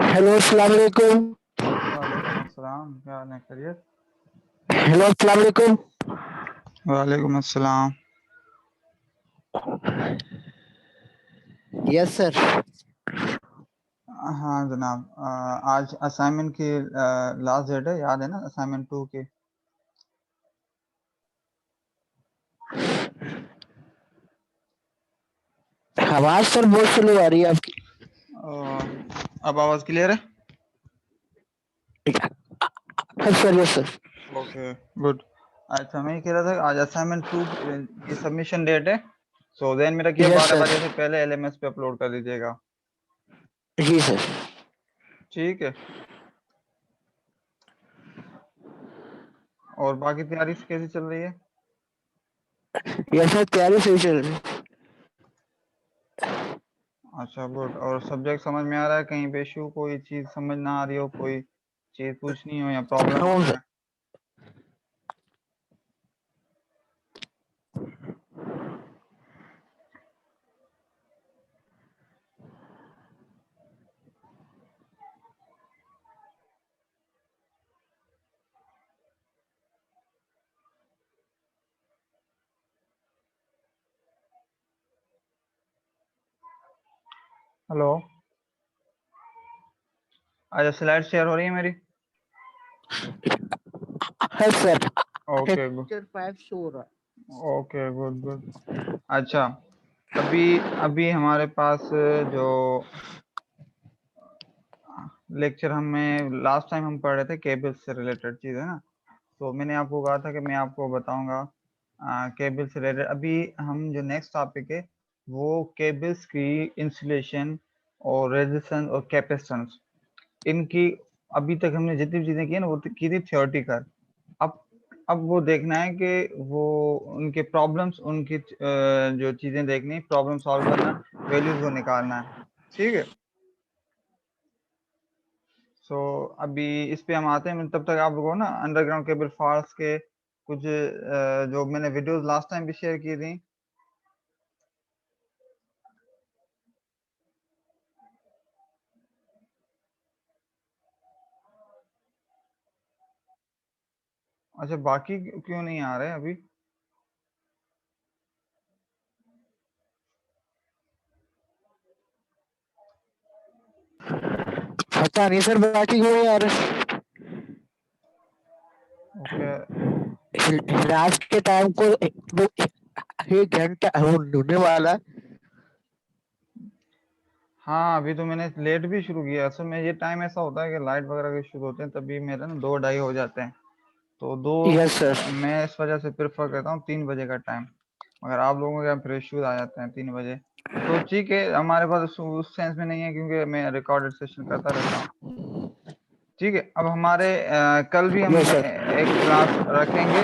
Hello अस्सलाम वालेकुम। वालेकुम अस्सलाम, क्या हाल है? खैरियत? हेलो अस्सलाम वालेकुम। वालेकुम अस्सलाम। Yes sir. हाँ जनाब, आज असाइनमेंट की लास्ट डेट है, याद है ना? असाइनमेंट 2 की। आवाज सर बहुत स्लो आ रही है आपकी। अब आवाज़ क्लियर है? Sir yes sir. Okay, good. अच्छा, मैं ये कह रहा था आज असाइनमेंट 2 की सबमिशन डेट है। सो देन मेरा क्या, यस 12 सर। बजे से पहले एलएमएस पे अपलोड कर दीजिएगा। जी सर। ठीक है। और बाकी तैयारी कैसी चल रही है? यस सर, तैयारी सही चल रही है। अच्छा, गुड। और सब्जेक्ट समझ में आ रहा है? कहीं पे इशू, कोई चीज़ समझ ना आ रही हो, कोई चीज़ पूछनी हो या प्रॉब्लम हाँ कुछ सर। है? हेलो। अच्छा, स्लाइड शेयर हो रही है मेरी? है sir. Okay, good. Lecture 5 show हो रहा है। Okay, good good. अच्छा, अभी अभी हमारे पास जो लेक्चर हमें लास्ट टाइम हम पढ़ रहे थे, केबल्स से रिलेटेड चीज़ है ना। तो मैंने आपको कहा था कि मैं आपको बताऊंगा केबल से रिलेटेड। अभी हम जो नेक्स्ट टॉपिक है वो केबल्स की इंसुलेशन और रेजिस्टेंस और कैपेसिटेंस, इनकी अभी तक हमने जितनी भी चीज़ें की है ना वो की थी थ्योरेटिकल। अब अब वो देखना है कि वो उनके प्रॉब्लम्स, उनकी जो चीज़ें देखनी, प्रॉब्लम सॉल्व करना, वैल्यूज को निकालना है। ठीक है। सो अभी इस पे हम आते हैं। तब तक आप लोगों को ना अंडरग्राउंड केबल फॉल्ट्स के कुछ जो मैंने वीडियोस लास्ट टाइम भी शेयर की थी। अच्छा, बाकी क्यों नहीं आ रहे अभी? पता नहीं सर, बाकी क्यों नहीं आ रहा। ओके। लास्ट के टाइम को एक घंटा होने वाला है। हाँ, अभी तो मैंने लेट भी शुरू किया। असल में ये टाइम ऐसा होता है कि लाइट वगैरह के शुरू होते हैं, तभी मेरा ना 2 ढाई हो जाते हैं। तो यस सर। मैं इस वजह से प्रेफर करता हूँ 3 बजे का टाइम। मगर आप लोगों के यहाँ फिर इश्यूज आ जाते हैं 3 बजे। तो ठीक है, हमारे पास उस सेंस में नहीं है क्योंकि मैं रिकॉर्डेड सेशन करता रहता हूँ। ठीक है। अब हमारे कल भी हम यस सर। एक क्लास रखेंगे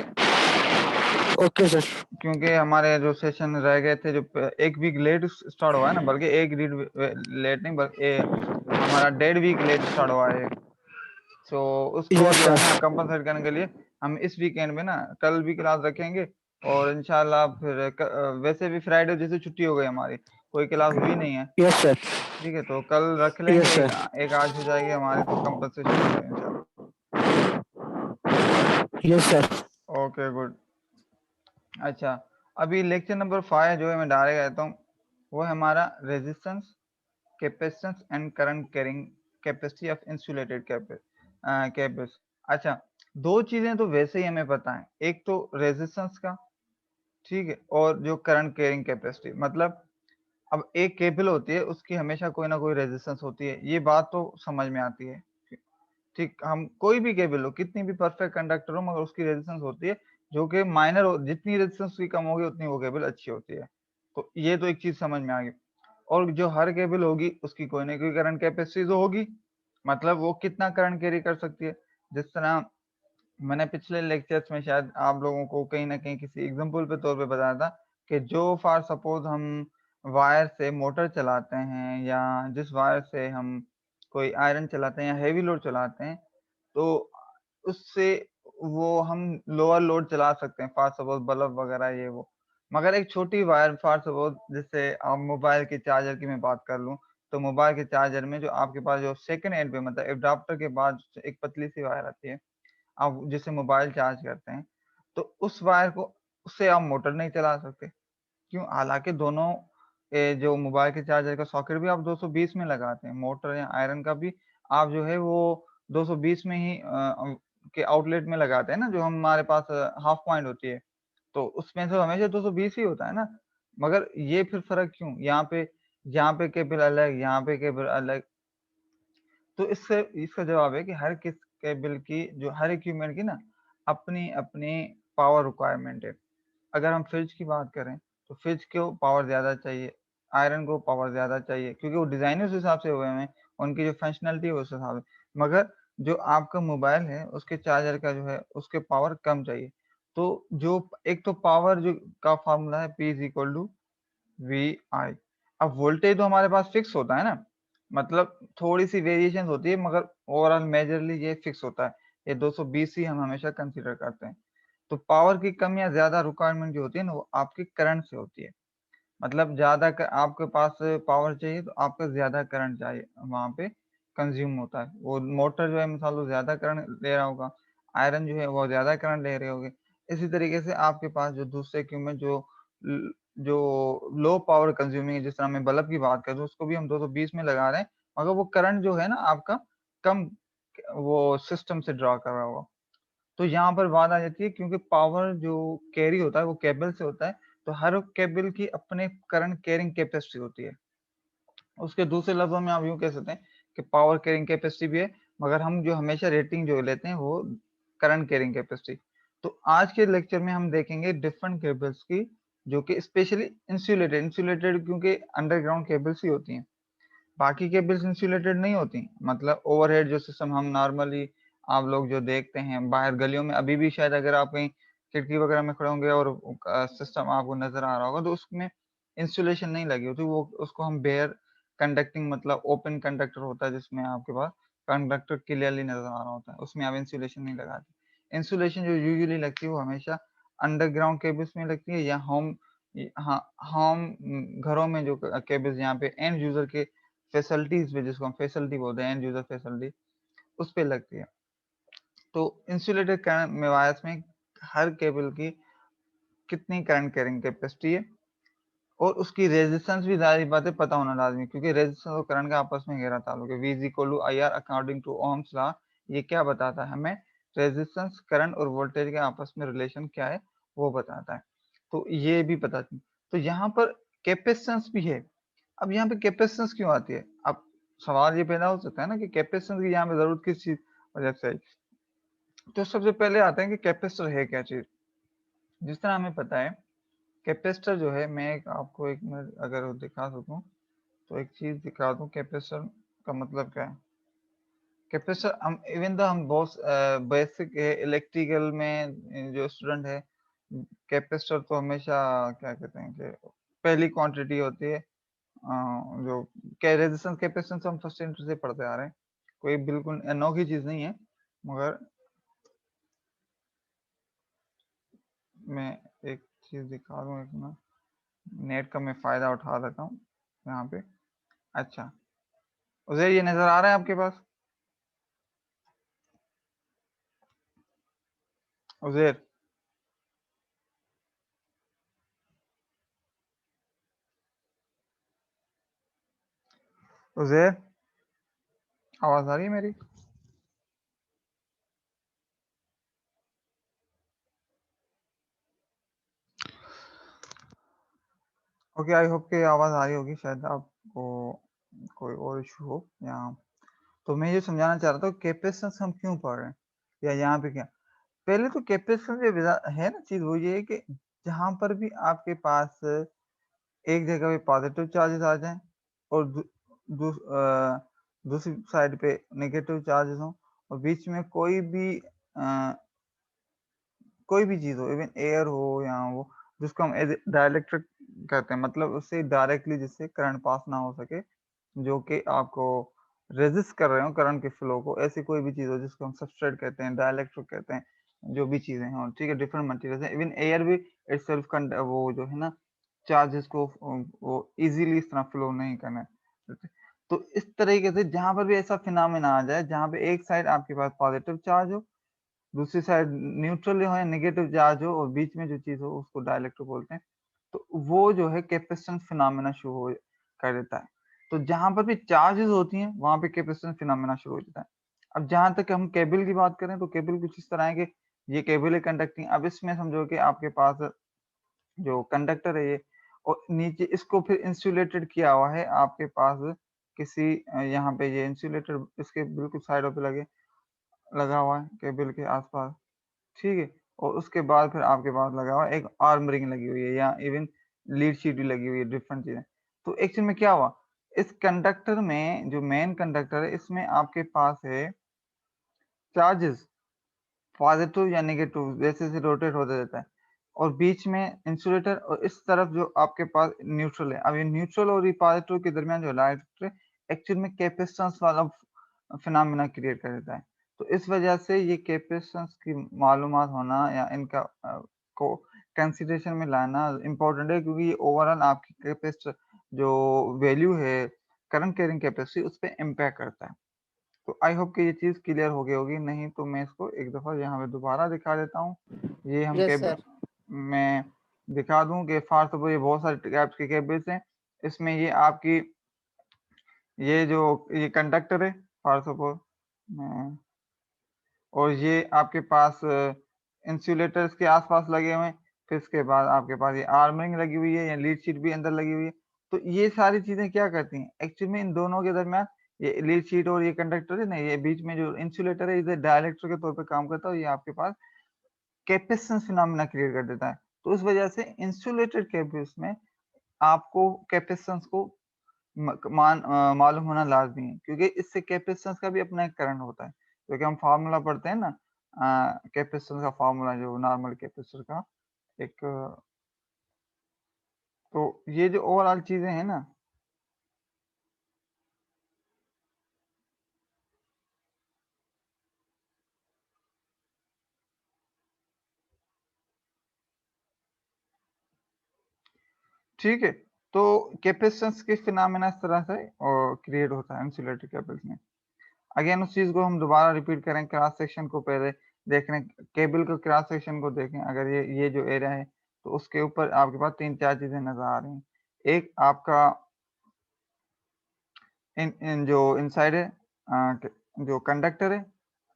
ओके सर। क्योंकि हमारे जो सेशन रह गए थे, जो एक वीक लेट स्टार्ट हुआ है ना, बल्कि एक रीड लेट नहीं, बल्कि हमारा 1.5 वीक लेट स्टार्ट हुआ है। सो उसको यस जो है ना सर। कंपनसेट करने के लिए हम इस वीकेंड में ना कल भी क्लास रखेंगे। और इंशाल्लाह फिर वैसे भी फ्राइडे जैसे छुट्टी हो गई हमारी, कोई क्लास हुई नहीं है। Yes sir. ठीक है, तो कल रख यस लेंगे। सर। एक आज हो जाएगी हमारी, तो कंपनसेशन हो जाएगी इंशाल्लाह। Yes sir. Okay, good. अच्छा, अभी लेक्चर नंबर 5 जो है मैं डायरेक्ट कहता हूँ, वो है हमारा resistance capacitance and current carrying capacity of insulated cables. अच्छा, दो चीजें तो वैसे ही हमें पता है, एक तो रेजिस्टेंस का, ठीक है, और जो करंट कैरिंग कैपेसिटी, मतलब अब एक केबल होती है उसकी हमेशा कोई ना कोई रेजिस्टेंस होती है, ये बात तो समझ में आती है, ठीक। हम कोई भी केबल हो, कितनी भी परफेक्ट कंडक्टर हो, मगर उसकी रेजिस्टेंस होती है जो कि माइनर हो, जितनी रेजिस्टेंस उसकी कम होगी उतनी वो केबल अच्छी होती है। तो ये तो एक चीज समझ में आ गई। और जो हर केबल होगी उसकी कोई ना कोई करंट कैपेसिटी तो होगी, मतलब वो कितना करंट कैरी कर सकती है। जिस तरह मैंने पिछले लेक्चर्स में शायद आप लोगों को कहीं ना कहीं किसी एग्जांपल पे तौर पे बताया था कि जो फॉर सपोज हम वायर से मोटर चलाते हैं, या जिस वायर से हम कोई आयरन चलाते हैं या हेवी लोड चलाते हैं, तो उससे वो हम लोअर लोड चला सकते हैं, फॉर सपोज बल्ब वगैरह ये वो। मगर एक छोटी वायर, फॉर सपोज जैसे आप मोबाइल के चार्जर की मैं बात कर लूँ, तो मोबाइल के चार्जर में जो आपके पास जो सेकंड एंड पे, मतलब एडाप्टर के बाद एक पतली सी वायर आती है, आप जिससे मोबाइल चार्ज करते हैं, तो उस वायर को, उससे आप मोटर नहीं चला सकते। क्यों? हालांकि दोनों जो मोबाइल के चार्जर का सॉकेट भी आप 220 में लगाते हैं, मोटर या आयरन का भी आप जो है वो 220 में ही के आउटलेट में लगाते हैं ना, जो हमारे पास हाफ पॉइंट होती है, तो उसमें तो हमेशा 220 ही होता है ना। मगर ये फिर फर्क क्यों? यहाँ पे केबल अलग, यहाँ पे केबल अलग। तो इससे इसका जवाब है कि हर किस केबल की, जो हर इक्विपमेंट की ना अपनी अपनी पावर रिक्वायरमेंट है। अगर हम फ्रिज की बात करें, तो फ्रिज को पावर ज़्यादा चाहिए, आयरन को पावर ज़्यादा चाहिए, क्योंकि वो डिज़ाइन उस हिसाब से हुए हैं, उनकी जो फंक्शनलिटी है उस हिसाब से। मगर जो आपका मोबाइल है उसके चार्जर का जो है उसके पावर कम चाहिए। तो जो एक तो पावर जो का फॉर्मूला है P is equal to V I. अब वोल्टेज तो हमारे पास फिक्स होता है ना, मतलब थोड़ी सी वेरिएशन होती है, मगर ओवरऑल मेजरली ये फिक्स होता है, ये 220 ही हम हमेशा कंसीडर करते हैं। तो पावर की कम या ज्यादा रिक्वायरमेंट जो होती है ना, वो आपकी करंट से होती है। मतलब आपके पास पावर चाहिए तो आपका ज्यादा करंट चाहिए, वहां पे कंज्यूम होता है। वो मोटर जो है मिसाल वो ज्यादा करंट ले रहा होगा, आयरन जो है वो ज्यादा करंट ले रहे होंगे। इसी तरीके से आपके पास जो दूसरे इक्विपमेंट जो लो पावर कंज्यूमिंग है, जिस तरह मैं बल्ब की बात करूँ, उसको भी हम 220 में लगा रहे हैं, मगर वो करंट जो है ना आपका कम वो सिस्टम से ड्रॉ कर रहा होगा। तो यहाँ पर बात आ जाती है, क्योंकि पावर जो कैरी होता है वो केबल से होता है, तो हर केबल की अपने करंट कैरिंग कैपेसिटी होती है। उसके दूसरे लफ्जों में आप यूं कह सकते हैं कि पावर कैरिंग कैपेसिटी भी है, मगर हम जो हमेशा रेटिंग जो लेते हैं वो करंट कैरिंग कैपेसिटी। तो आज के लेक्चर में हम देखेंगे डिफरेंट केबल्स की, जो कि स्पेशली इंसुलेटेड इंसुलेटेड क्योंकि अंडरग्राउंड केबल्स ही होती हैं, बाकी केबल्स इंसुलेटेड नहीं होती। मतलब ओवरहेड जो सिस्टम हम नॉर्मली आप लोग जो देखते हैं बाहर गलियों में, अभी भी शायद अगर आप कहीं खिड़की वगैरह में खड़े होंगे और सिस्टम आपको नजर आ रहा होगा, तो उसमें इंसुलेशन नहीं लगी होती, वो उसको हम बेयर कंडक्टिंग, मतलब ओपन कंडक्टर होता है, जिसमें आपके पास कंडक्टर क्लियरली नजर आ रहा होता है, उसमें आप इंसुलेशन नहीं लगाते। इंसुलेशन जो यूजुअली लगती है वो हमेशा अंडरग्राउंड केबल्स में लगती है, या हाँ, होम घरों में जो केबल्स यहाँ पे एंड यूजर के फैसिलिटीज पे, जिसको हम फैसिलिटी बोलते हैं, एंड यूजर फैसिलिटी, उस पे लगती है। तो इंसुलेटेड करंट में वायर्स में हर केबल की कितनी करंट कैरिंग कैपेसिटी है, और उसकी रेजिस्टेंस भी जारी बात है पता होना लाजमी, क्योंकि रेजिस्टेंस और करंट का आपस में गहरा ताल्लुक है। V is equal to I R according to Ohm's law. ये क्या बताता है हमें? रेजिस्टेंस, करंट और वोल्टेज के आपस में रिलेशन क्या है वो बताता है। तो ये भी पता थी। तो यहाँ पर कैपेसिटेंस भी है। अब यहाँ पे कैपेसिटेंस क्यों आती है? अब सवाल ये पैदा हो सकता है ना कि कैपेसिटेंस की यहाँ पे जरूरत किस चीज वजह से है। तो सबसे पहले आते हैं कि कैपेसिटर है क्या चीज। जिस तरह हमें पता है कैपेसिटर जो है, मैं आपको एक मिनट अगर दिखा सकूं, तो एक चीज दिखा दूं कैपेसिटर का मतलब क्या है। कैपेसिटर हम इवन तो हम बहुत बेसिक इलेक्ट्रिकल में जो स्टूडेंट है, कैपेसिटर तो हमेशा क्या कहते हैं कि पहली क्वांटिटी होती है, जो रेजिस्टेंस कैपेसिटेंस हम फर्स्ट इंटर से पढ़ते आ रहे हैं, कोई बिल्कुल अनोखी चीज नहीं है। मगर मैं एक चीज दिखा दूं, एक मिनट, नेट का मैं फायदा उठा लेता हूँ यहाँ पे। अच्छा, उधर ये नजर आ रहा है आपके पास? उधर उज़ैर, आवाज आ रही है मेरी? ओके, आई होप कि आवाज आ रही होगी, शायद आपको कोई और इशू हो या। तो मैं ये समझाना चाह रहा था कैपेसिटेंस हम क्यों पढ़ रहे हैं या यहाँ पे क्या। पहले तो कैपेसिटेंस है ना चीज, वो ये है कि जहां पर भी आपके पास एक जगह पे पॉजिटिव चार्जेस आ जाएं और दूसरी साइड पे नेगेटिव चार्जेस हों, और बीच में कोई भी चीज हो, इवन एयर हो या वो, जिसको हम डाइलेक्ट्रिक कहते हैं, मतलब उससे डायरेक्टली जिससे करंट पास ना हो सके, जो कि आपको रेजिस्ट कर रहे हो करंट के फ्लो को, ऐसी कोई भी चीज हो जिसको हम सबस्ट्रेट कहते हैं, डाइलेक्ट्रिक कहते हैं, जो भी चीजें हैं, ठीक है, डिफरेंट मटेरियल्स हैं, इवन एयर भी इटसेल्फ वो जो है ना चार्जेस को वो इजीली इस तरह फ्लो नहीं करना है। तो इस तरीके से जहां पर भी ऐसा फिनोमेना आ जाए जहां पे एक साइड आपके पास पॉजिटिव चार्ज हो, दूसरी साइड न्यूट्रल हो या नेगेटिव चार्ज हो, और बीच में जो चीज हो उसको डाइलेक्ट्रिक बोलते हैं, तो वो जो है कैपेसिटेंस फिनोमेना शुरू हो कर देता है। तो जहां पर भी चार्जेस होती हैं वहां पे कैपेसिटेंस फिनोमेना शुरू हो जाता है। अब जहां तक हम केबल की बात करें तो केबल कुछ इस तरह है कि ये केबल है कंडक्टिंग। अब इसमें समझो कि आपके पास जो कंडक्टर है ये, और नीचे इसको फिर इंसुलेटेड किया हुआ है आपके पास किसी यहाँ पे ये इंसुलेटर इसके बिल्कुल साइडों पे लगा हुआ है केबल के आसपास, ठीक है। और उसके बाद फिर आपके पास लगा हुआ है एक आर्म रिंग लगी हुई है, या इवन लीड शीट भी लगी हुई है, डिफरेंट चीजें। तो एक्चुअल में क्या हुआ, इस कंडक्टर में जो मेन कंडक्टर है इसमें आपके पास है चार्जेस, पॉजिटिव या नेगेटिव जैसे जैसे रोटेट होते रहता है, और बीच में इंसुलेटर, और इस तरफ जो आपके पास न्यूट्रल है। अब ये न्यूट्रल और ये पॉजिटिव के दरमियान जो लाइट एक्चुअल में कैपेसिटेंस वाला फिनोमेना क्रिएट कर देता है। तो इस वजह से ये कैपेसिटेंस की मालूमात होना या इनका को कंसिडरेशन में लाना इम्पोर्टेंट है, क्योंकि ये ओवरऑल आपकी कैपेसिटर जो वैल्यू है करंट कैरिंग कैपेसिटी उस पर इम्पैक्ट करता है। तो आई होप कि ये चीज़ क्लियर हो गई होगी, नहीं तो मैं इसको एक दफ़ा यहाँ पे दोबारा दिखा देता हूँ। ये हम यस केबल सर। मैं दिखा दूँ कि फास्ट ये बहुत सारे टाइप्स के केबल्स हैं। इसमें ये आपकी ये जो ये कंडक्टर है फास्ट मैं, और ये आपके पास इंसुलेटर्स के आसपास लगे हुए हैं। फिर इसके बाद आपके पास ये आर्मरिंग लगी हुई है या लीड शीट भी अंदर लगी हुई है। तो ये सारी चीज़ें क्या करती हैं एक्चुअली में इन दोनों के दरमियान, ये लीड शीट और ये कंडक्टर है ना, ये बीच में जो इंसुलेटर है इधर डाइलेक्ट्रिक के तौर पे काम करता है, और ये आपके पास कैपेसिटेंस फिनोमेना क्रिएट कर देता है। तो उस वजह से इंसुलेटेड केबल्स में आपको कैपेसिटेंस को मालूम होना लाज़मी है, क्योंकि इससे कैपेसिटेंस का भी अपना एक करंट होता है। क्योंकि हम फ़ॉर्मूला पढ़ते हैं ना कैपेसिटेंस का फ़ॉर्मूला जो नॉर्मल कैपेसिटर का एक तो ये जो ओवरऑल चीज़ें हैं ना, ठीक है? तो कैपेसिटेंस के फिनोमेना इस तरह से क्रिएट होता है इंसुलेटेड केबल्स में। अगेन उस चीज़ को हम दोबारा रिपीट करें, क्रॉस सेक्शन को पहले देख रहे हैं, केबल को क्रॉस सेक्शन को देखें। अगर ये जो एरिया है तो उसके ऊपर आपके पास 3-4 चीज़ें नज़र आ रही हैं। एक आपका इन इन जो इनसाइड है जो कंडक्टर है,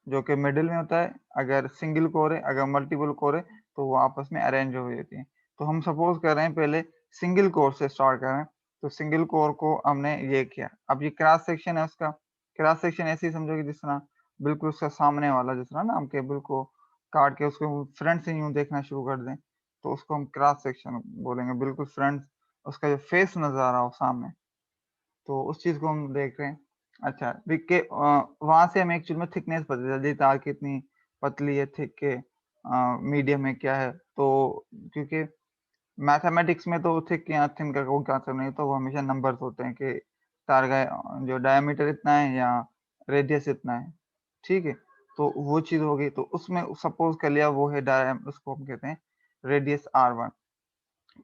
जो कि मिडिल में होता है। अगर सिंगल कोर है, अगर मल्टीपल कोर है, तो वो आपस में अरेंज हो जाती है। तो हम सपोज कर रहे हैं पहले सिंगल कोर से स्टार्ट कर रहे हैं, तो सिंगल कोर को हमने ये किया। अब ये क्रॉस सेक्शन है उसका, क्रॉस सेक्शन ऐसे ही समझो कि जिस तरह बिल्कुल उसका सामने वाला, जिस तरह ना हम केबल को काट के उसको फ्रंट से यूं देखना शुरू कर दें, तो उसको हम क्रॉस सेक्शन बोलेंगे। बिल्कुल फ्रंट उसका जो फेस नजर आ रहा हो सामने, तो उस चीज़ को हम देख रहे हैं। अच्छा, वहाँ से हमें एक्चुअल में थिकनेस पता चलती है, तार कितनी पतली है, थिक है, मीडियम है, क्या है। तो क्योंकि मैथमेटिक्स में तो थिक या थिन का कोई कंसेप्ट नहीं, तो वो हमेशा नंबर्स होते हैं कि तार का जो डायमीटर इतना है या रेडियस इतना है, ठीक है। तो वो चीज़ हो गई, तो उसमें सपोज कर लिया वो है उसको हम कहते हैं रेडियस R1।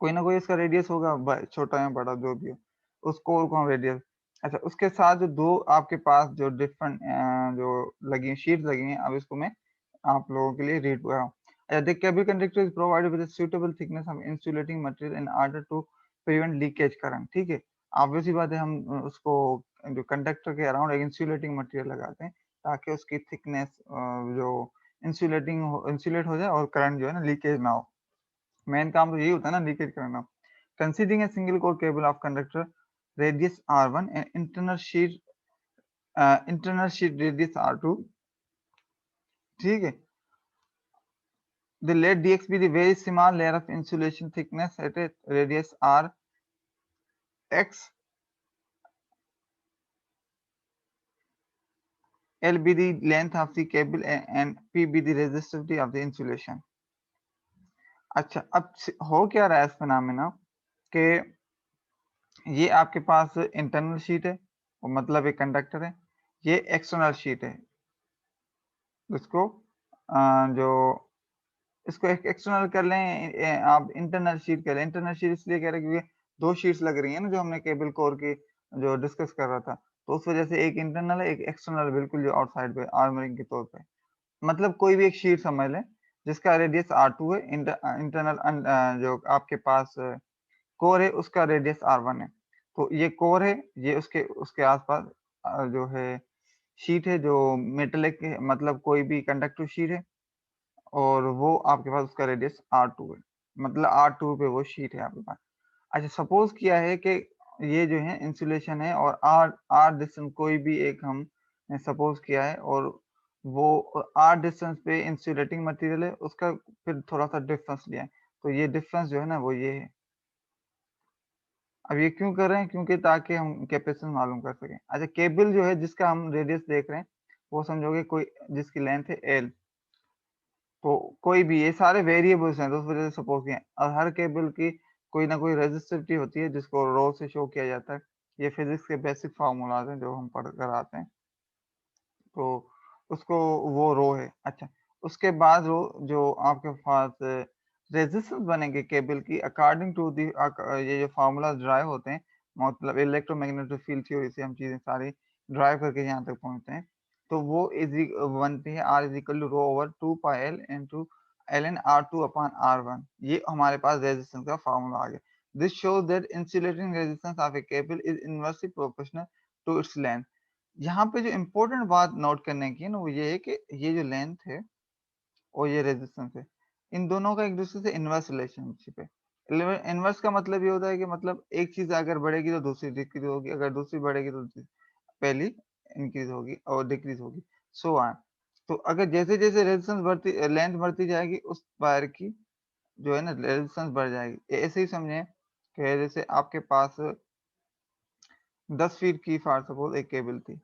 कोई ना कोई इसका रेडियस होगा, छोटा या बड़ा जो भी हो, उस कोर को हम रेडियस। अच्छा, उसके साथ जो दो आपके पास जो डिफरेंट जो लगी शीट्स लगी हैं, अब इसको मैं आप लोगों के लिए रीड कर रहा हूँ। The cable conductor is provided with a suitable thickness of insulating material in order to prevent leakage current, ठीक है। ऑब्वियस सी बात है, हम उसको जो कंडक्टर के अराउंड एक इंसुलेटिंग मटेरियल लगाते हैं ताकि उसकी थिकनेस जो इंसुलेट हो जाए और करंट जो है ना लीकेज ना हो। मेन काम तो यही होता है ना, लीकेज करना। Considering a single core cable of conductor radius R1 and internal sheet radius R2, ठीक है। The let dx be the very small layer of insulation thickness at a radius r x. L be the length of the cable and P be the resistivity of the insulation. अच्छा, अब हो क्या रहा है इस phenomena कि ये आपके पास इंटरनल शीट है, मतलब एक कंडक्टर है, ये एक्सटर्नल शीट है। इसको जो इसको एक एक्सटर्नल कर लें, आप इंटरनल शीट कर लें। इंटरनल शीट इसलिए कह रहे हैं क्योंकि दो शीट्स लग रही है ना, जो हमने केबल कोर की जो डिस्कस कर रहा था, तो उस वजह से एक इंटरनल है, एक एक्सटर्नल, बिल्कुल जो आउटसाइड पे आर्मरिंग के तौर पे। मतलब कोई भी एक शीट समझ लें जिसका रेडियस R2 है, इंटरनल जो आपके पास कोर है उसका रेडियस R1 है। तो ये कोर है, ये उसके उसके आसपास जो है शीट है जो मेटेलिक, मतलब कोई भी कंडक्टिव शीट है, और वो आपके पास उसका रेडियस R2 है, मतलब R2 पे वो शीट है आपके पास। अच्छा, सपोज किया है कि ये जो है इंसुलेशन है और आर आर डिस्टेंस कोई भी एक हम सपोज किया है, और वो आर डिस्टेंस पे इंसुलेटिंग मटेरियल है, उसका फिर थोड़ा सा डिफरेंस लिया है, तो ये डिफरेंस जो है ना वो ये है। अब ये क्यों कर रहे हैं? क्योंकि ताकि हम कैपेसिटेंस मालूम कर सकें। अच्छा, केबल जो है जिसका हम रेडियस देख रहे हैं, वो समझोगे कोई जिसकी लेंथ है एल, तो कोई भी, ये सारे वेरिएबल्स हैं, तो उस वजह से सपोज किए हैं। और हर केबल की कोई ना कोई रेजिस्टिविटी होती है जिसको रो से शो किया जाता है। ये फिजिक्स के बेसिक फार्मूलाज हैं जो हम पढ़ कर आते हैं, तो उसको वो रो है। अच्छा, उसके बाद रो जो आपके पास रेजिस्टेंस बनेंगे केबल की अकॉर्डिंग टू दी, ये जो फार्मूलाज ड्राइव होते हैं, मतलब इलेक्ट्रोमैग्नेटिक फील्ड थ्योरी से हम चीजें सारी ड्राइव करके यहाँ तक पहुंचते हैं। तो वो बनती है R is equal to rho over 2 π L into ln R2 upon R1। ये हमारे पास रेजिस्टेंस का फार्मूला आ गया। This shows that insulating resistance of a cable is inversely proportional to its length. यहाँ पे जो इम्पोर्टेंट बात नोट करने की है ना, वो ये है कि ये जो लेंथ है और ये रेजिस्टेंस है, इन दोनों का एक दूसरे से इनवर्स रिलेशनशिप है। इनवर्स का मतलब ये होता है कि मतलब एक चीज अगर बढ़ेगी तो दूसरी डिक्रीज होगी, अगर दूसरी बढ़ेगी तो पहली इंक्रीज होगी और डिक्रीज होगी, सो ऑन। तो अगर जैसे जैसे रेजिस्टेंस बढ़ती, लेंथ बढ़ती जाएगी, उस वायर की जो है ना रेजिस्टेंस बढ़ जाएगी। ऐसे ही समझे कि जैसे आपके पास 10 फीट की फॉर सपोज एक केबल थी,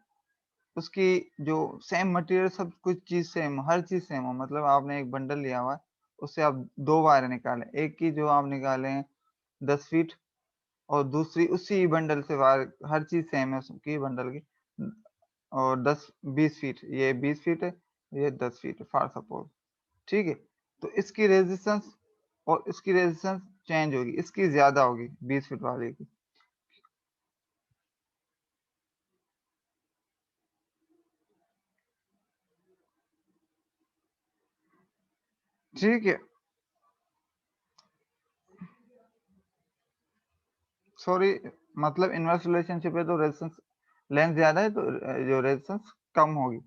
उसकी जो सेम मटेरियल, सब कुछ चीज सेम, हर चीज सेम हो, मतलब आपने एक बंडल लिया हुआ है, उससे आप दो वायर निकालें, एक की जो आप निकाले 10 फीट, और दूसरी उसी बंडल से वायर, हर चीज सेम है उसकी बंडल की, और 10 20 फीट, ये 20 फीट है, ये 10 फीट है फॉर सपोज, ठीक है। तो इसकी रेजिस्टेंस और इसकी रेजिस्टेंस चेंज होगी, इसकी ज्यादा होगी 20 फीट वाले की, ठीक है। सॉरी, मतलब इनवर्स रिलेशनशिप है तो रेजिस्टेंस, लेंथ ज्यादा है तो जो रेजिस्टेंस कम होगी,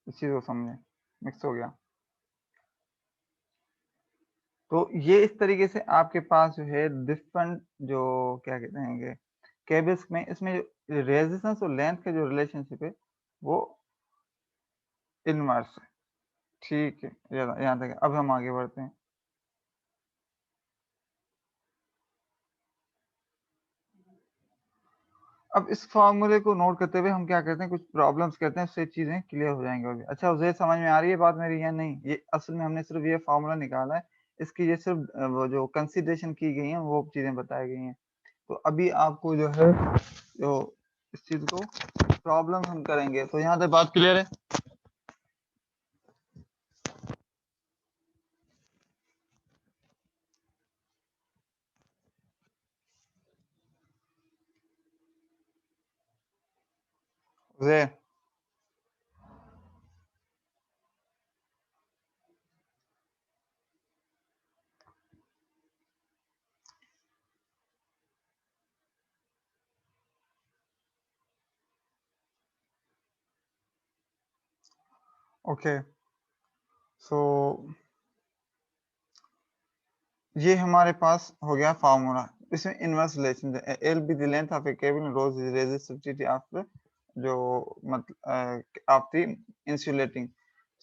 इस चीज को समझे, मिक्स हो गया। तो ये इस तरीके से आपके पास जो है डिफरेंट जो क्या कहते हैं केबल्स में, इसमें जो रेजिस्टेंस और लेंथ का जो रिलेशनशिप है वो इनवर्स है, ठीक है। यहाँ तक अब हम आगे बढ़ते हैं। अब इस फॉर्मूले को नोट करते हुए हम क्या करते हैं, कुछ प्रॉब्लम्स करते हैं, उससे चीजें क्लियर हो जाएंगी। और भी अच्छा, उसे समझ में आ रही है बात मेरी या नहीं? ये असल में हमने सिर्फ ये फॉर्मूला निकाला है, इसकी ये सिर्फ वो जो कंसिडरेशन की गई है वो चीजें बताई गई हैं। तो अभी आपको जो है जो इस चीज को प्रॉब्लम हम करेंगे, तो यहाँ तक बात क्लियर है? उसे ओके, सो ये हमारे पास हो गया फार्मूला। इसमें इनवर्स रिलेशन है, L be the length of a cable, rho is resistivity of जो मतलब ऑफ द इंसुलेटिंग।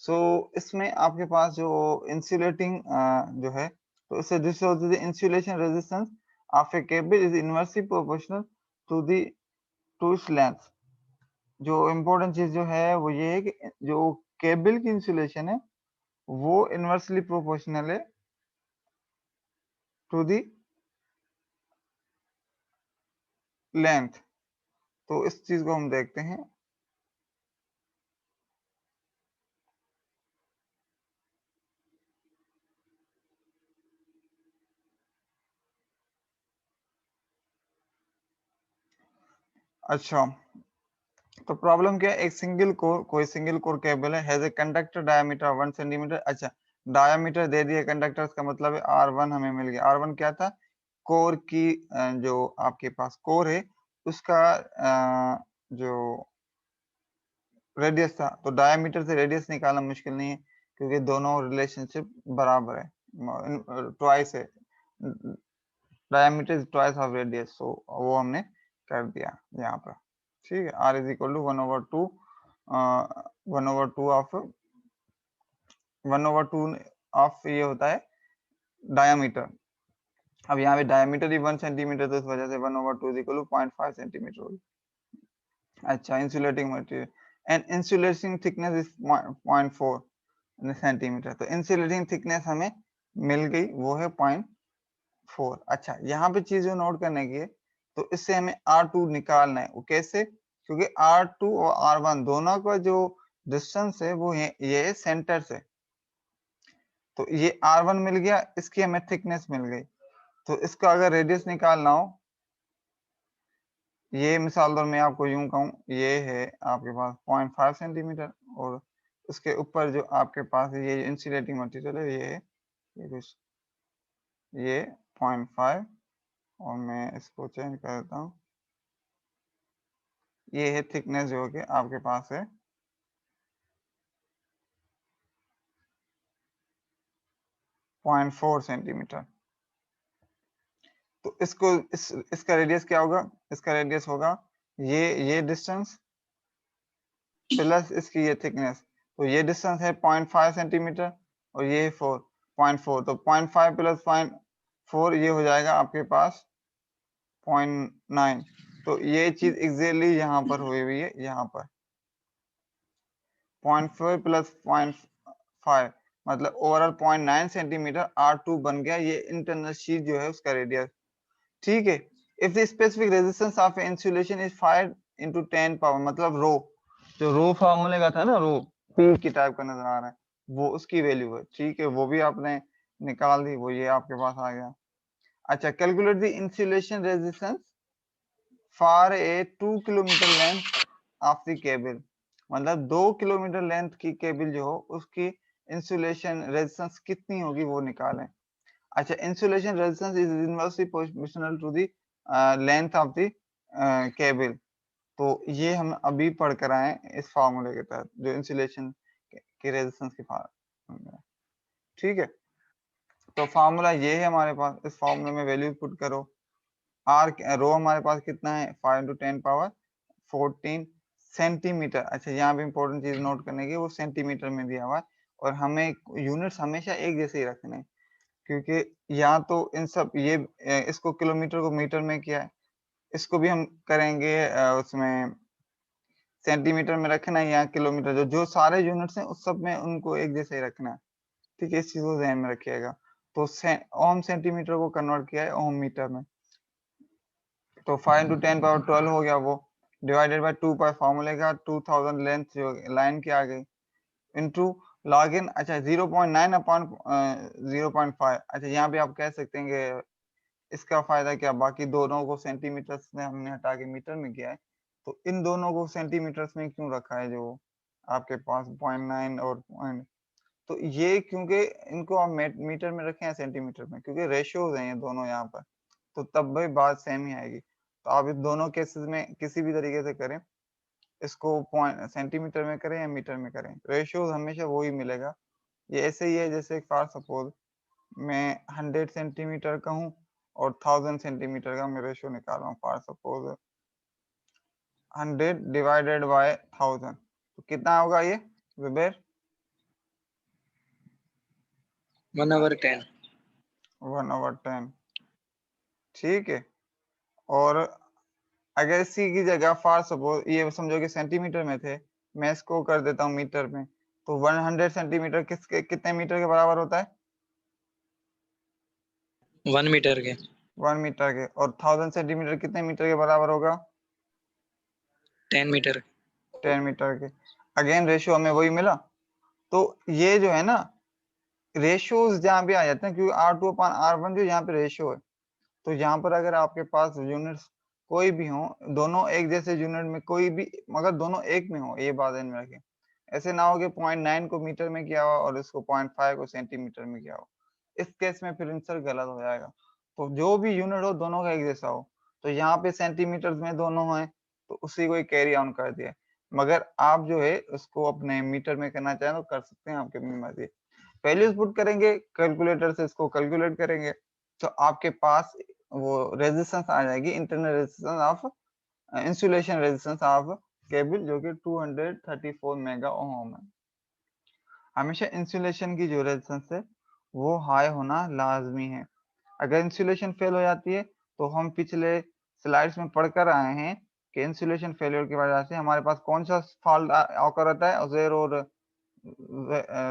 सो इसमें आपके पास जो इंसुलेटिंग जो है, तो इससे this shows the insulation resistance of a cable is inversely proportional to the to its length. जो इम्पोर्टेंट चीज जो है वो ये है कि जो केबल की इंसुलेशन है वो इनवर्सली प्रोपोर्शनल है टू दी लेंथ। तो इस चीज को हम देखते हैं। अच्छा, तो प्रॉब्लम क्या है, एक सिंगल कोर, कोई सिंगल कोर केबल है, has a conductor diameter 1 centimetre. अच्छा, डायमीटर दे दिया कंडक्टर का, मतलब है R1 हमें मिल गया। R1 क्या था, कोर की जो आपके पास कोर है उसका जो रेडियस था। तो डायमीटर से रेडियस निकालना मुश्किल नहीं है क्योंकि दोनों रिलेशनशिप बराबर है, ट्वाइस है, diameter is twice of radius. So वो हमने कर दिया यहाँ पर। ठीक है, R is equal to 1/2 1/2 of 1/2 of ये होता है डायमीटर। अब यहाँ पे डायमीटर ही 1 सेंटीमीटर, तो इस वजह से 1/2 इज इक्वल टू 0.5 सेंटीमीटर होगी। अच्छा, insulating material and insulating thickness is 0.4 centimetre. तो इंसुलेटिंग थिकनेस हमें मिल गई, वो है 0.4। अच्छा, यहाँ पे चीज जो नोट करने की है, तो इससे हमें R2 निकालना है। वो कैसे, क्योंकि R2 और R1 दोनों का जो डिस्टेंस है वो ये है सेंटर से। तो ये R1 मिल गया, इसकी हमें थिकनेस मिल गई। तो इसका अगर रेडियस निकालना हो, ये मिसाल तौर मैं आपको यूं कहूँ, ये है आपके पास 0.5 सेंटीमीटर, और उसके ऊपर जो आपके पास ये इंसुलेटिंग मटेरियल है ये कुछ ये 0.5, और मैं इसको चेंज कर देता हूँ। ये है थिकनेस जो कि आपके पास है 0.4 सेंटीमीटर। तो इसको इसका रेडियस क्या होगा, इसका रेडियस होगा ये डिस्टेंस प्लस इसकी ये थिकनेस। तो ये डिस्टेंस है 0.5 सेंटीमीटर और ये 4.4। तो 0.5 प्लस 0.4 ये हो जाएगा आपके पास 0.9। तो ये चीज एग्जैक्टली यहाँ पर हुई हुई है, यहाँ पर 0.4 प्लस 0.5 मतलब ओवरऑल 0.9 सेंटीमीटर R2 बन गया। ये इंटरनल शीट जो है उसका रेडियस। ठीक है, if the specific resistance of insulation is 5 into 10 power, मतलब रो, जो रो फार्मूले का था ना, रो पी की टाइप का नजर आ रहा है, वो उसकी वैल्यू है। ठीक है, वो भी आपने निकाल दी, वो ये आपके पास आ गया। अच्छा, calculate the insulation resistance for a 2 kilometre length of the cable, मतलब 2 किलोमीटर लेंथ की केबल जो हो उसकी इंसुलेशन रेजिस्टेंस कितनी होगी वो निकालें। अच्छा, insulation resistance is inversely proportional to the length of the cable. तो ये हम अभी पढ़ कर आए इस फार्मूले के तहत, जो इंसुलेशन के रेजिस्टेंस की फार्मूला। ठीक है, तो फार्मूला ये है हमारे पास। इस फार्मूले में वैल्यू पुट करो। आर रो हमारे पास कितना है, 5 into 10 पावर 14 सेंटीमीटर। अच्छा, यहाँ पे इंपॉर्टेंट चीज नोट करने की, वो सेंटीमीटर में दिया हुआ है, और हमें यूनिट्स हमेशा एक जैसे ही रखने हैं, क्योंकि यहाँ तो इन सब ये इसको किलोमीटर को मीटर में किया है, इसको भी हम करेंगे उसमें सेंटीमीटर में रखना है, या किलोमीटर, जो जो सारे यूनिट्स हैं उस सब में उनको एक जैसे ही रखना है। ठीक है, इस चीज को ध्यान में रखिएगा। तो ओम सेंटीमीटर को कन्वर्ट किया है ओम मीटर में। तो 5 into 10 पावर 12 हो गया वो, डिवाइडेड बाय 2 पाई फार्मूले का 2000 लेंथ जो लाइन की आ गई, इनटू लॉग इन। अच्छा, 0.9 अपॉन 0.5। अच्छा, यहाँ पे आप कह सकते हैं कि इसका फायदा क्या, बाकी दोनों को सेंटीमीटर में हमने हटा के मीटर में किया है, तो इन दोनों को सेंटीमीटर्स में क्यों रखा है, जो आपके पास 0.9 और पॉइंट। तो ये क्योंकि इनको आप मीटर में रखे हैं सेंटीमीटर में, क्योंकि रेशियोज हैं ये दोनों यहाँ पर, तो तब भी बात सेम ही आएगी। तो आप इस दोनों केसेस में किसी भी तरीके से करें, इसको पॉइंट सेंटीमीटर में करें या मीटर में करें, रेशियोज हमेशा वो ही मिलेगा। ये ऐसे ही है जैसे फॉर सपोज मैं 100 सेंटीमीटर का हूँ और 1000 सेंटीमीटर का मैं रेशियो निकाल रहा हूँ। फॉर सपोज 100 डिवाइडेड बाय 1000, तो कितना होगा ये जुबैर? 1/10। 1/10। ठीक है। और अगर इसी की जगह फॉर सपोज ये समझो कि सेंटीमीटर में थे, मैं इसको कर देता हूँ मीटर में, तो 100 सेंटीमीटर किसके कितने मीटर के बराबर होता है? 1 मीटर के। 1 मीटर के। और 1000 सेंटीमीटर कितने मीटर के बराबर होगा? 10 मीटर। 10 मीटर के। अगेन रेशियो हमें वही मिला। तो ये जो है ना रेशियोज जहाँ भी आ जाते हैं, क्योंकि R2/R1 जो यहाँ पे रेशियो है, तो यहाँ पर अगर आपके पास यूनिट्स कोई भी हो, दोनों एक जैसे यूनिट में कोई भी, मगर दोनों एक में हो, ये बात ध्यान में रखें। ऐसे ना हो कि 0.9 को मीटर में किया हो और इसको 0.5 को सेंटीमीटर में किया हो, इस केस में फिर आंसर गलत हो जाएगा। तो जो भी यूनिट हो दोनों का एक जैसा हो, तो यहाँ पे सेंटीमीटर में दोनों है तो उसी को कैरी ऑन कर दिया। मगर आप जो है उसको अपने मीटर में करना चाहें तो कर सकते हैं, आपकी अपनी मर्जी। वैल्यूज पुट करेंगे कैलकुलेटर से, इसको कैलकुलेट करेंगे तो आपके पास वो रेजिस्टेंस आ जाएगी, internal resistance of insulation resistance of cable, जो कि 234 मेगा ओम है। हमेशा इंसुलेशन की जो रेजिस्टेंस है वो हाई होना लाजमी है। अगर इंसुलेशन फेल हो जाती है तो हम पिछले स्लाइड्स में पढ़कर आए हैं कि इंसुलेशन फेलियर की वजह से हमारे पास कौन सा फॉल्ट ऑकर होता है। उजैर और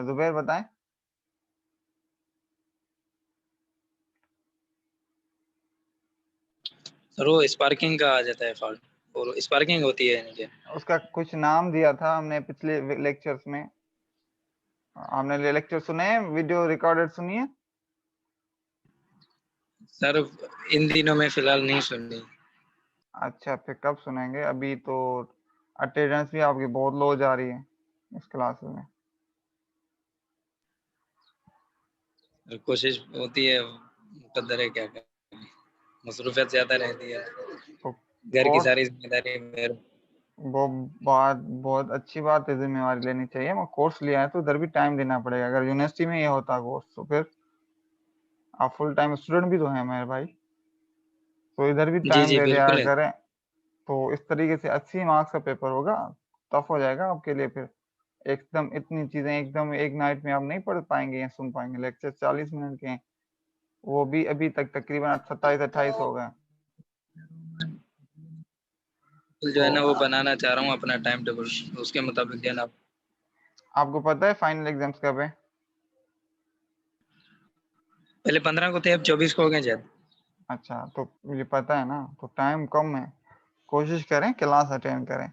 जुबैर बताएं। सर वो स्पार्किंग का आ जाता है फॉल्ट, और स्पार्किंग होती है नीचे। उसका कुछ नाम दिया था हमने पिछले लेक्चर्स में। आपने लेक्चर सुने हैं, वीडियो रिकॉर्डेड सुनी है? सर इन दिनों में फिलहाल नहीं सुनी। अच्छा, फिर कब सुनेंगे? अभी तो अटेंडेंस भी आपकी बहुत लो जा रही है इस क्लास में। कोशिश होती है, मुकद्दर है, क्या करें, मसरूफियत ज्यादा रहती है, तो घर की कोर्स, सारी जिम्मेदारी मेरे। वो बात बहुत अच्छी बात है, जिम्मेवारी लेनी चाहिए, मगर कोर्स लिया है तो उधर भी टाइम देना पड़ेगा। अगर यूनिवर्सिटी में ये होता कोर्स तो फिर आप फुल टाइम स्टूडेंट भी तो हैं मेरे भाई, तो इधर भी जी टाइम जी दे दिया बिल्कुल है। करें। तो इस तरीके से 80 मार्क्स का पेपर होगा, टफ हो जाएगा आपके लिए। फिर एकदम इतनी चीजें एकदम एक नाइट में आप नहीं पढ़ पाएंगे या सुन पाएंगे। लेक्चर 40 मिनट के हैं, वो भी अभी तक तकरीबन 27-28 हो गए। जो है तो ना वो बनाना चाह रहा हूँ अपना टाइम टेबल, उसके मुताबिक देना। आपको पता है फाइनल एग्जाम्स कब है? पहले 15 को थे, अब 24 को हो गए शायद। अच्छा, तो मुझे पता है ना, तो टाइम कम है, कोशिश करें क्लास अटेंड करें,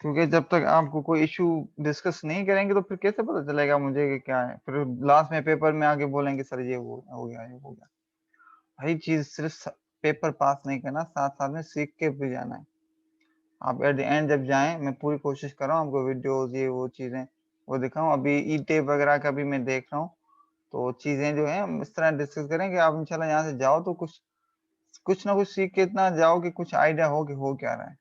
क्योंकि जब तक आपको कोई इशू डिस्कस नहीं करेंगे तो फिर कैसे पता चलेगा मुझे कि क्या है। फिर लास्ट में पेपर में आके बोलेंगे सर ये हो गया, ये हो गया। भाई चीज सिर्फ पेपर पास नहीं करना, साथ साथ में सीख के भी जाना है। आप एट द एंड जब जाएं, मैं पूरी कोशिश कर रहा हूँ आपको वीडियोस ये वो चीजें वो दिखाऊं। अभी ई टेप वगैरह का भी मैं देख रहा हूँ, तो चीजें जो है हम इस तरह डिस्कस करें कि आप इंशाल्लाह यहाँ से जाओ तो कुछ कुछ ना कुछ सीख के इतना जाओ कि कुछ आइडिया हो कि हो क्या रहा है।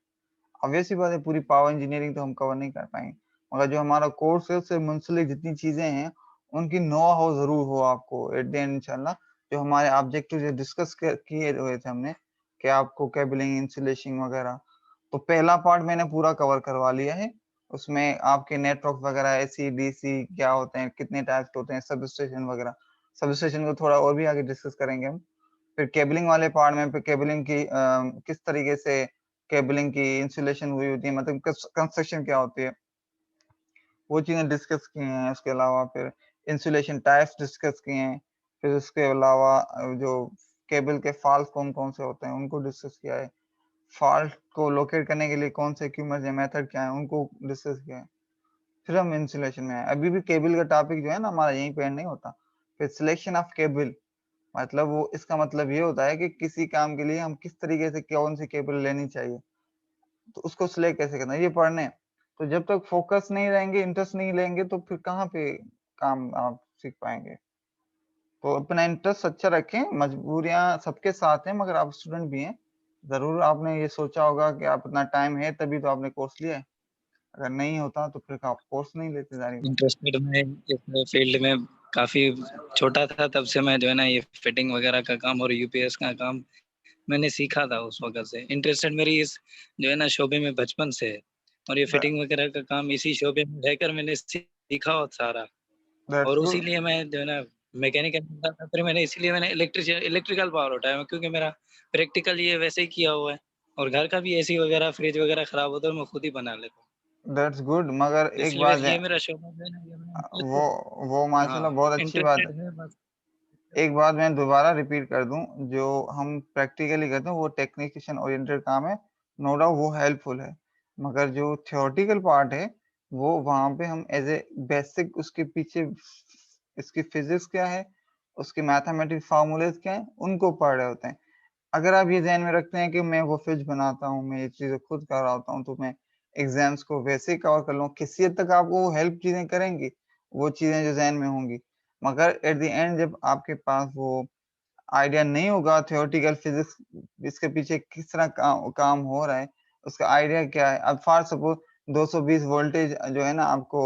ऑब्वियस सी बात है, पूरी पावर इंजीनियरिंग तो हम कवर नहीं कर पाएंगे, मगर जो हमारा कोर्स है उससे मुंसलिक जितनी चीजें हैं उनकी नो हाउ जरूर हो आपको एट द एंड इंशाल्लाह। जो हमारे ऑब्जेक्टिव जो डिस्कस किए हुए थे हमने कि आपको केबलिंग इंसुलेशन वगैरह, तो पहला पार्ट मैंने पूरा कवर करवा लिया है। उसमें आपके नेटवर्क वगैरह एसी डीसी क्या होते हैं, कितने टाइप्स होते हैं, सब स्टेशन वगैरह, सब स्टेशन को थोड़ा और भी आगे डिस्कस करेंगे हम। फिर केबलिंग वाले पार्ट में फिर केबलिंग की किस तरीके से केबलिंग की इंसुलेशन हुई होती है, मतलब कंस्ट्रक्शन क्या होती है, वो चीजें डिस्कस की हैं। उसके अलावा फिर इंसुलेशन टाइप्स डिस्कस किए हैं। फिर उसके अलावा जो केबल के फॉल्ट कौन कौन से होते हैं उनको डिस्कस किया है। फॉल्ट को लोकेट करने के लिए कौन से इक्विपमेंट या मेथड क्या है उनको डिस्कस किया है। फिर हम इंसुलेशन में आए। अभी भी केबल का टॉपिक जो है ना हमारा यहीं पे एंड नहीं होता। फिर सिलेक्शन ऑफ केबल, मतलब वो इसका मतलब ये होता है कि किसी काम के लिए हम किस तरीके से कौन सी केबल लेनी चाहिए, तो उसको सिलेक्ट कैसे करना है ये पढ़ने हैं। तो जब तक फोकस नहीं रहेंगे, इंटरेस्ट नहीं लेंगे, तो फिर कहाँ पे काम आप सीख पाएंगे। तो अपना इंटरेस्ट अच्छा रखें, मजबूरियां सबके साथ हैं, मगर आप स्टूडेंट भी हैं, जरूर आपने ये सोचा होगा कि आप इतना टाइम है तभी तो आपने कोर्स लिया है, अगर नहीं होता तो फिर आप कोर्स नहीं लेते। जारी बात। इंटरेस्टेड मैं इस फील्ड में काफी छोटा था, तब से मैं जो है ना ये फिटिंग वगैरह का काम और यूपीएस का काम मैंने सीखा था। उस वक्त से इंटरेस्टेड मेरी इस जो है ना शोबे में बचपन से है, और ये फिटिंग वगैरह का काम इसी शोबे में रहकर मैंने सीखा और सारा। दैट्स और गुड। उसीलिए मैं जो है ना मैकेनिकल था, फिर मैंने इसीलिए मैंने इलेक्ट्रिकल पावर उठाया, क्योंकि मेरा प्रैक्टिकल ये वैसे ही किया हुआ है, और घर का भी एसी वगैरह फ्रिज वगैरह खराब होता है तो मैं खुद ही बना लेता हूँ। दैट्स गुड, मगर तो एक इसलिए बात बस है, ये मेरा शौक है ना, ये मैं वो वो माशाल्लाह हाँ बहुत अच्छी बात है। इंटरेस्टेड है बस। एक बात मैं दोबारा रिपीट कर दूं, जो हम प्रैक्टिकली करते हैं वो टेक्निशियन ओरिएंटेड काम है, नो डाउट वो हेल्पफुल है, मगर जो थियोरेटिकल पार्ट है वो वहां पे हम एज ए बेसिक उसके पीछे इसकी फिजिक्स क्या है, उसके मैथमेटिक्स फार्मूलेज क्या है, उनको पढ़ रहे होते हैं। अगर आप ये ध्यान में रखते हैं कि मैं वो फ्रिज बनाता हूँ, मैं ये चीजें खुद कर रहा होता हूँ, तो मैं एग्जाम्स को वैसे ही कवर कर लूँ, किसी हद तक आपको वो हेल्प चीजें करेंगी, वो चीजें जो जहन में होंगी, मगर एट द एंड जब आपके पास वो आइडिया नहीं होगा थियोरेटिकल फिजिक्स इसके पीछे किस तरह काम हो रहा है, उसका आइडिया क्या है। अब फॉर सपोज 220 वोल्टेज जो है ना आपको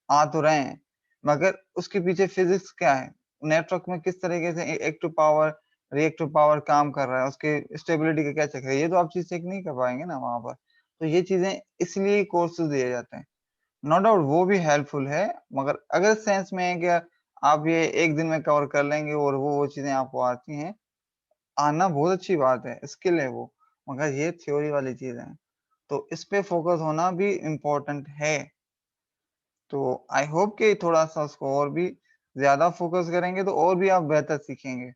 आ तो रहे हैं, मगर उसके पीछे फिजिक्स क्या है, नेटवर्क में किस तरीके से एक्टिव पावर रिएक्टिव पावर काम कर रहा है, उसके स्टेबिलिटी का क्या चक्र है, ये तो आप चीज चेक नहीं कर पाएंगे ना वहां पर। तो ये चीजें इसलिए कोर्सेज दिए जाते हैं, नो डाउट वो भी हेल्पफुल है, मगर अगर सेंस में है कि आप ये एक दिन में कवर कर लेंगे और वो चीजें आपको आती हैं, आना बहुत अच्छी बात है, स्किल है वो, मगर ये थ्योरी वाली चीज है, तो इस पे फोकस होना भी इम्पोर्टेंट है। तो आई होप कि थोड़ा सा उसको और भी ज्यादा फोकस करेंगे तो और भी आप बेहतर सीखेंगे।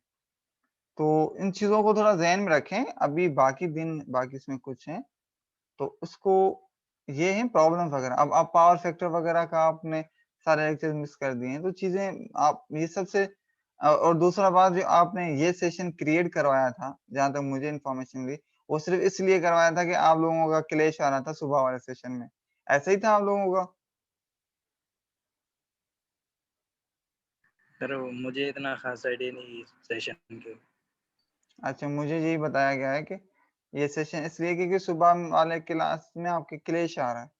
तो इन चीजों को थोड़ा ध्यान में रखें, अभी बाकी दिन बाकी इसमें कुछ है तो उसको, ये है प्रॉब्लम वगैरह। अब आप पावर फैक्टर वगैरह का आपने सारे लेक्चर मिस कर दिए हैं, तो चीजें आप ये सबसे और दूसरा बात, जो आपने ये सेशन क्रिएट करवाया था, जहां तक मुझे इन्फॉर्मेशन मिली, वो सिर्फ इसलिए करवाया था कि आप लोगों का क्लेश आ रहा था सुबह वाले सेशन में, ऐसा ही था आप लोगों का? सर मुझे इतना खास आइडिया नहीं सेशन के। अच्छा, मुझे यही बताया गया है कि ये सेशन इसलिए क्योंकि सुबह वाले क्लास में आपके क्लेश आ रहा है,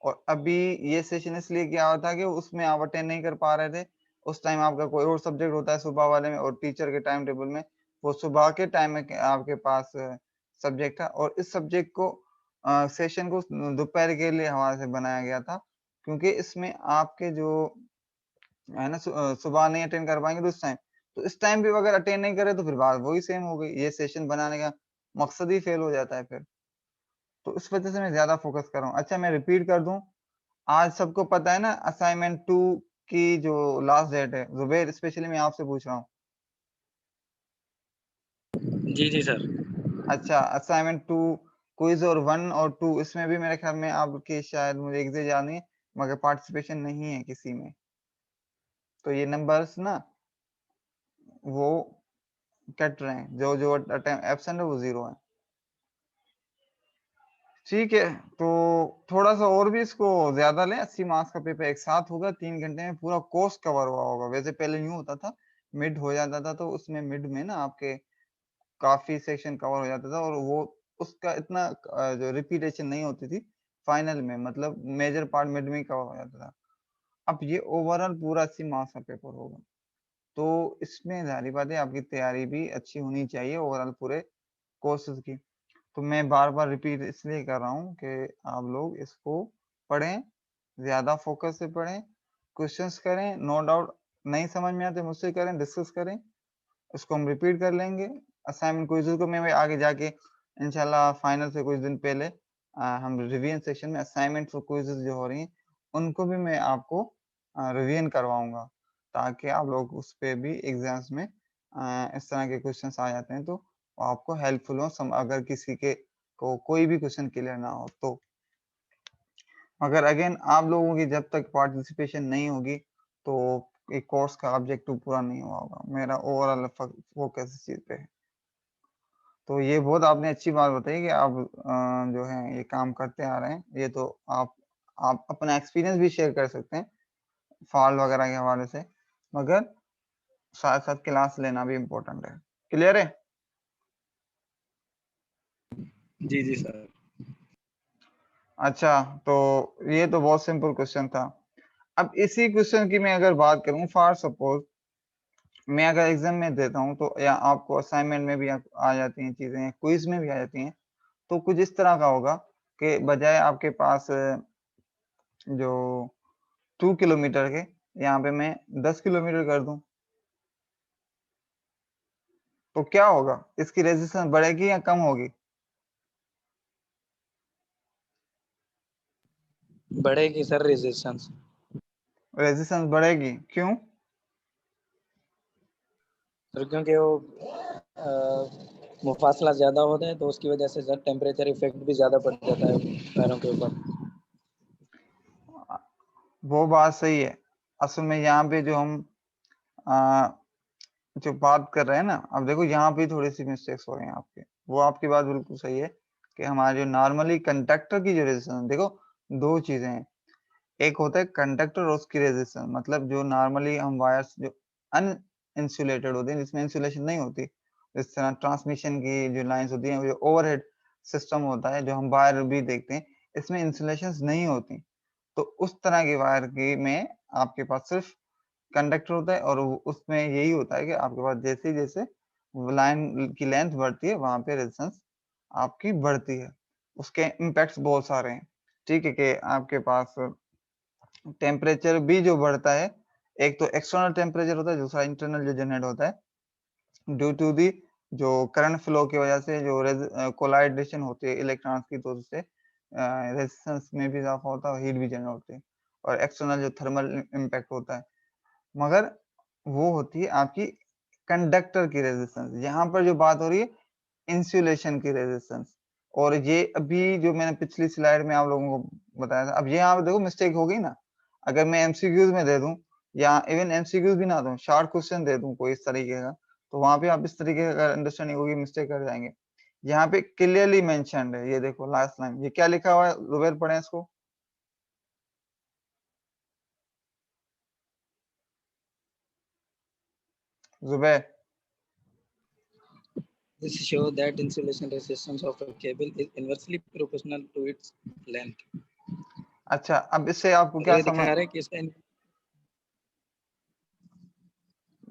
और अभी ये सेशन इसलिए किया हुआ था कि उसमें आप अटेंड नहीं कर पा रहे थे, उस टाइम आपका कोई और सब्जेक्ट होता है सुबह वाले में, और टीचर के टाइम टेबल में वो सुबह के टाइम में आपके पास सब्जेक्ट था, और इस सब्जेक्ट को सेशन को दोपहर के लिए हमारे से बनाया गया था, क्योंकि इसमें आपके जो है ना सुबह नहीं अटेंड कर पाएंगे तो इस टाइम, तो इस टाइम भी अगर अटेंड नहीं करे तो फिर बात वही सेम हो गई, ये सेशन बनाने का मकसद ही फेल हो जाता है फिर। तो इस वजह से मैं ज्यादा फोकस कर रहा हूँ। अच्छा, मैं रिपीट कर दूं, आज सबको पता है ना असाइनमेंट 2 की जो लास्ट डेट है, जुबैर स्पेशली मैं आपसे पूछ रहा हूँ। जी जी सर। अच्छा, असाइनमेंट 2 क्विज और 1 और 2 इसमें भी मेरे ख्याल में आपके शायद, मुझे एग्जैक्ट याद नहीं है, मगर पार्टिसिपेशन नहीं है किसी में, तो ये नंबर्स ना वो कट रहे हैं, जो जो एब्सेंट है वो 0 है। ठीक है, तो थोड़ा सा और भी इसको ज्यादा लें, 80 मार्क्स का पेपर एक साथ होगा, 3 घंटे में पूरा कोर्स कवर हुआ होगा। वैसे पहले यूं होता था, मिड हो जाता था, तो उसमें मिड में ना आपके काफी सेक्शन कवर हो जाता था, और वो उसका इतना जो रिपीटेशन नहीं होती थी फाइनल में, मतलब मेजर पार्ट मिड में ही कवर हो जाता था। अब ये ओवरऑल पूरा 80 मार्क्स का पेपर होगा, तो इसमें जाहिर बात है आपकी तैयारी भी अच्छी होनी चाहिए ओवरऑल पूरे कोर्सेज की। तो मैं बार बार रिपीट इसलिए कर रहा हूँ कि आप लोग इसको पढ़ें, ज्यादा फोकस से पढ़ें, क्वेश्चंस करें, नो डाउट नहीं समझ में आते मुझसे करें, डिस्कस करें, उसको हम रिपीट कर लेंगे। असाइनमेंट क्विज़ को मैं आगे जाके इंशाल्लाह फाइनल से कुछ दिन पहले हम रिवीजन सेक्शन में असाइनमेंट फॉर क्विज़ जो हो रही हैं उनको भी मैं आपको रिवीजन करवाऊंगा, ताकि आप लोग उस पे भी एग्जाम्स में इस तरह के क्वेश्चंस आ जाते हैं तो आपको हेल्पफुल हो, अगर किसी के को कोई भी क्वेश्चन क्लियर ना हो तो। मगर अगेन आप लोगों की जब तक पार्टिसिपेशन नहीं होगी तो एक कोर्स का ऑब्जेक्टिव पूरा नहीं हुआ होगा। मेरा ओवरऑल फोकस इस चीज पे है। तो ये बहुत आपने अच्छी बात बताई कि आप जो है ये काम करते आ रहे हैं, ये तो आप अपना एक्सपीरियंस भी शेयर कर सकते हैं फॉल वगैरह के हवाले से, मगर साथ साथ क्लास लेना भी इम्पोर्टेंट है। क्लियर है? जी जी सर। अच्छा, तो ये तो बहुत सिंपल क्वेश्चन था। अब इसी क्वेश्चन की मैं अगर बात करूं, फॉर सपोज मैं अगर एग्जाम में देता हूं तो, या आपको असाइनमेंट में भी आ जाती हैं चीजें, क्विज में भी आ जाती हैं, तो कुछ इस तरह का होगा कि बजाय आपके पास जो 2 किलोमीटर के, यहाँ पे मैं 10 किलोमीटर कर दूं, तो क्या होगा? इसकी रेजिस्टेंस बढ़ेगी या कम होगी? बढ़ेगी सर रेजिस्टेंस। रेजिस्टेंस बढ़ेगी, क्यों? सर क्योंकि वो मुफासला ज्यादा होता है तो उसकी वजह से सर टेम्परेचर इफेक्ट भी ज्यादा पड़ जाता है पैरों के ऊपर। वो बात सही है। असल में यहाँ पे जो हम आ, जो बात कर रहे हैं ना, अब देखो यहाँ पे थोड़ी सी मिस्टेक्स हो रही हैं आपके। वो आपकी बात बिल्कुल सही है कि हमारे जो नॉर्मली कंडक्टर की जो रेजिस्टेंस, देखो दो चीजें हैं। एक होता है कंडक्टर और उसकी रेजिस्टेंस, मतलब जो नॉर्मली हम वायर्स जो अन इंसुलेटेड होते हैं, जिसमें इंसुलेशन नहीं होती, जिस तरह ट्रांसमिशन की जो लाइंस होती हैं, जो ओवरहेड सिस्टम होता है, जो हम वायर भी देखते हैं, इसमें इंसुलेशन नहीं होती। तो उस तरह की वायर की में आपके पास सिर्फ कंडक्टर होता है, और उसमें यही होता है कि आपके पास जैसे जैसे लाइन की लेंथ बढ़ती है, वहां पे रेजिस्टेंस आपकी बढ़ती है। उसके इम्पैक्ट्स बहुत सारे हैं। ठीक है, कि आपके पास टेम्परेचर भी जो बढ़ता है, एक तो एक्सटर्नल टेम्परेचर होता है, दूसरा इंटरनल जो जनरेट होता है ड्यू टू दी जो करंट फ्लो की वजह से जो कोलाइडेशन होती है इलेक्ट्रॉन्स की, तो उससे रेजिस्टेंस में भी इजाफा होता है, हीट भी जनरेट होती है, और एक्सटर्नल जो थर्मल इम्पैक्ट होता है। मगर वो होती है आपकी कंडक्टर की रेजिस्टेंस। यहाँ पर जो बात हो रही है इंसुलेशन की रेजिस्टेंस। और ये अभी जो मैंने पिछली स्लाइड में आप लोगों को बताया था, अब ये यहाँ पे देखो मिस्टेक हो गई ना। अगर मैं एमसीक्यूज में दे दूं, या इवन एमसीक्यूज भी ना दूं, शॉर्ट क्वेश्चन दे दूं कोई इस तरीके का, तो वहां पे आप इस तरीके का अंडरस्टैंडिंग होगी, मिस्टेक कर जाएंगे। यहाँ पे क्लियरली मेंशन्ड है, ये देखो लास्ट लाइन, ये क्या लिखा हुआ है, जुबैर पढ़े इसको। Zubair, This show that insulation resistance of a cable is inversely proportional to its length। अच्छा, अब इससे आपको और क्या ये दिखा समझ, रहा है कि इसका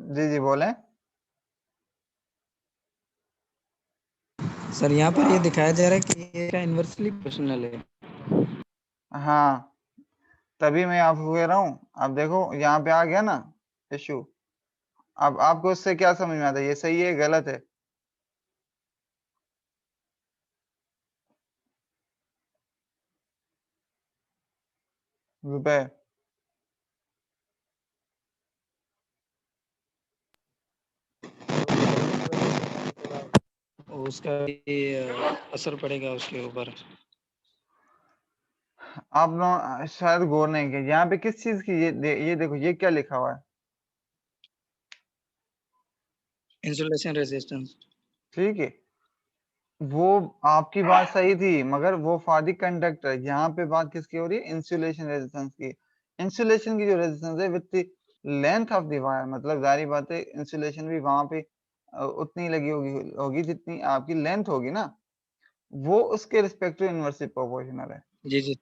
जी जी बोले। सर यहाँ पर ये दिखाया जा रहा है कि ये इनवर्सली प्रोपोर्शनल है। हाँ, तभी मैं आपको कह रहा हूँ। अब देखो यहाँ पे आ गया ना इशू। अब आपको इससे क्या समझ में आता है, ये सही है गलत है? रुपए, उसका भी असर पड़ेगा उसके ऊपर। आप लोग शायद गौर नहीं किया, यहाँ पे किस चीज की ये देखो ये क्या लिखा हुआ है। Insulation resistance. ठीक है, वो आपकी बात सही थी, मगर वो फॉर द कंडक्टर। यहाँ पे बात किसकी हो रही है, इंसुलेशन रेजिस्टेंस की। इंसुलेशन की जो रेजिस्टेंस है with the length of the wire, मतलब जारी बात है इंसुलेशन भी वहां पे उतनी लगी होगी जितनी आपकी लेंथ होगी ना, वो उसके रिस्पेक्टिव इनवर्सली प्रोपोर्शनल है। जी जी।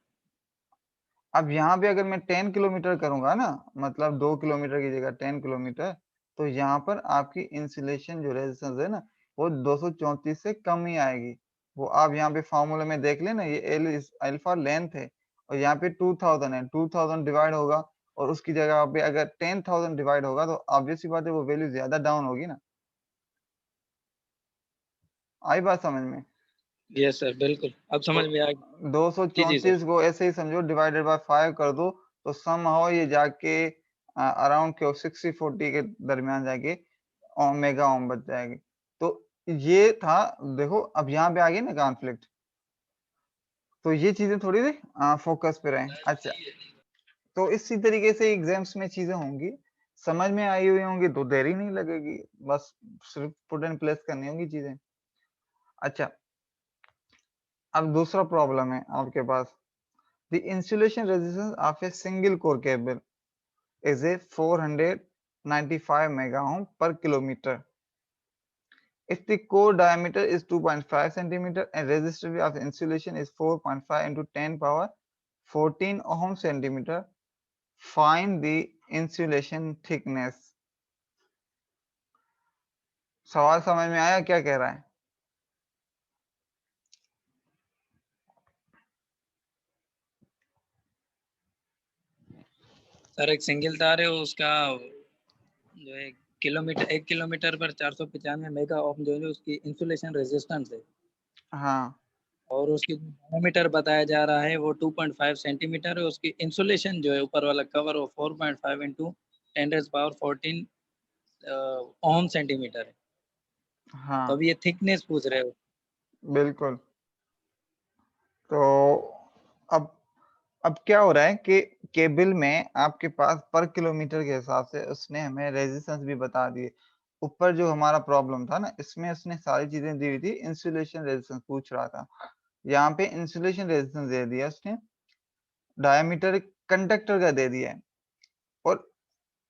अब यहाँ पे अगर मैं 10 किलोमीटर करूंगा ना, मतलब 2 किलोमीटर की जगह 10 किलोमीटर, तो यहाँ पर आपकी इंसुलेशन जो रेजिस्टेंस है ना, वो 234 से कम ही आएगी। वो आप यहाँ पे फॉर्मूले में देख लेना, ये एल अल्फा लेंथ है, और यहाँ पे 2000 है, 2000 डिवाइड होगा, और उसकी जगह पे अगर 10,000 डिवाइड होगा, तो ऑब्वियस सी बात है वो वैल्यू ज्यादा डाउन होगी ना। आई बात समझ में? यस सर बिल्कुल अब तो समझ में आ गया। जी जी सर। 234 को ऐसे ही समझो, डिवाइडेड बाय 5 कर दो, तो समहाउ ये जाके अराउंड क्यों 60-40 के दरमियान जाके मेगा ओम बच जाएगी। तो ये था। देखो अब यहाँ पे आ गई ना कॉन्फ्लिक्ट, तो ये चीजें थोड़ी सी फोकस पे रहें। अच्छा, तो इसी तरीके से एग्जाम्स में चीजें होंगी, समझ में आई हुई होंगी तो देरी नहीं लगेगी, बस सिर्फ पुट एंड प्लेस करनी होगी चीजें। अच्छा, अब दूसरा प्रॉब्लम है आपके पास, the insulation resistance of a single core cable is a 495 mega ohm per kilometer if the core diameter is 2.5 centimeter and resistivity of the insulation is 4.5 into 10 power 14 ohm centimeter, find the insulation thickness. सवाल समझ में आया क्या कह रहा है? Sir एक single तार है, उसका जो है 1 किलोमीटर पर 495 मेगा ओम जो है उसकी इंसुलेशन रेजिस्टेंस है। हाँ, और उसकी डायमीटर बताया जा रहा है वो 2.5 सेंटीमीटर है। उसकी इंसुलेशन जो है ऊपर वाला कवर वो 4.5 इंटू 10⁻14 ओम सेंटीमीटर है। तो हाँ, अब ये थिकनेस पूछ रहे हो। बिल्कुल। तो अब क्या हो रहा है कि केबल में आपके पास पर किलोमीटर के हिसाब से उसने हमें रेजिस्टेंस भी बता दिए। ऊपर जो हमारा प्रॉब्लम था ना, इसमें उसने सारी चीजें दी हुई थी, इंसुलेशन रेजिस्टेंस पूछ रहा था। यहाँ पे इंसुलेशन रेजिस्टेंस दे दिया उसने, डायमीटर कंडक्टर का दे दिया है, और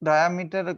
डायमीटर